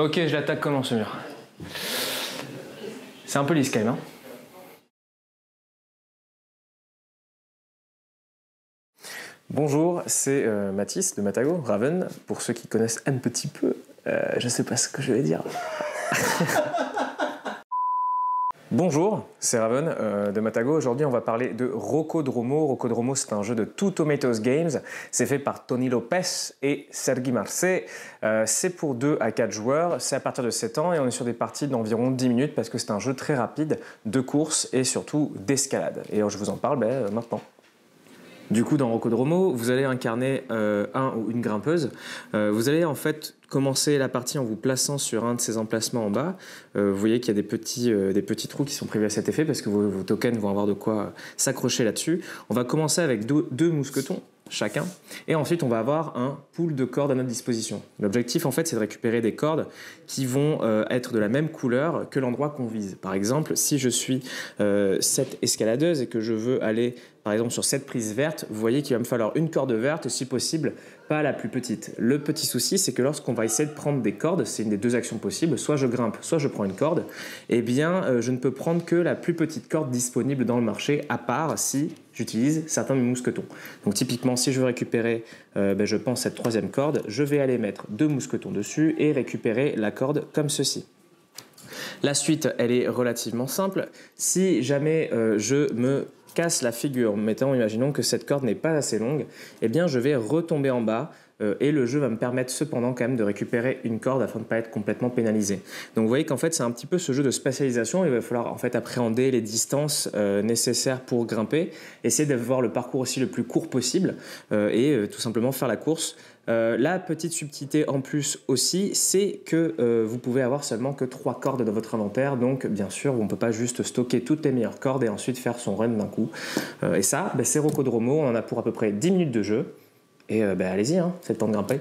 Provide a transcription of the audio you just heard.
Ok, je l'attaque comment ce mur? C'est un peu lisse quand même, hein. Bonjour, c'est Mathis de Matago, Raven. Pour ceux qui connaissent un petit peu, je sais pas ce que je vais dire. Bonjour, c'est Raven de Matago. Aujourd'hui, on va parler de Rocodromo. Rocodromo, c'est un jeu de Two Tomatoes Games. C'est fait par Tony Lopez et Sergi Marcé. C'est pour 2 à 4 joueurs. C'est à partir de 7 ans et on est sur des parties d'environ 10 minutes parce que c'est un jeu très rapide de course et surtout d'escalade. Et je vous en parle maintenant. Du coup, dans Rocodromo, vous allez incarner un ou une grimpeuse. Vous allez en fait commencer la partie en vous plaçant sur un de ces emplacements en bas. Vous voyez qu'il y a des petits trous qui sont prévus à cet effet parce que vos tokens vont avoir de quoi s'accrocher là-dessus. On va commencer avec deux mousquetons chacun et ensuite on va avoir un pool de cordes à notre disposition. L'objectif en fait c'est de récupérer des cordes qui vont être de la même couleur que l'endroit qu'on vise. Par exemple, si je suis cette escaladeuse et que je veux aller par exemple sur cette prise verte, vous voyez qu'il va me falloir une corde verte, si possible pas la plus petite. Le petit souci c'est que lorsqu'on va essayer de prendre des cordes, c'est une des deux actions possibles, soit je grimpe, soit je prends une corde, et bien je ne peux prendre que la plus petite corde disponible dans le marché, à part si j'utilise certains de mes mousquetons. Donc typiquement si je veux récupérer je pense cette troisième corde, je vais aller mettre 2 mousquetons dessus et récupérer la corde comme ceci. La suite elle est relativement simple. Si jamais je me casse la figure, imaginons que cette corde n'est pas assez longue, eh bien je vais retomber en bas et le jeu va me permettre cependant quand même de récupérer une corde afin de ne pas être complètement pénalisé. Donc vous voyez qu'en fait c'est un petit peu ce jeu de spatialisation, il va falloir en fait appréhender les distances nécessaires pour grimper, essayer d'avoir le parcours aussi le plus court possible et tout simplement faire la course. La petite subtilité en plus aussi, c'est que vous pouvez avoir seulement que 3 cordes dans votre inventaire, donc bien sûr on ne peut pas juste stocker toutes les meilleures cordes et ensuite faire son run d'un coup. Et ça, c'est Rocodromo, on en a pour à peu près 10 minutes de jeu, et allez-y, c'est le temps de grimper.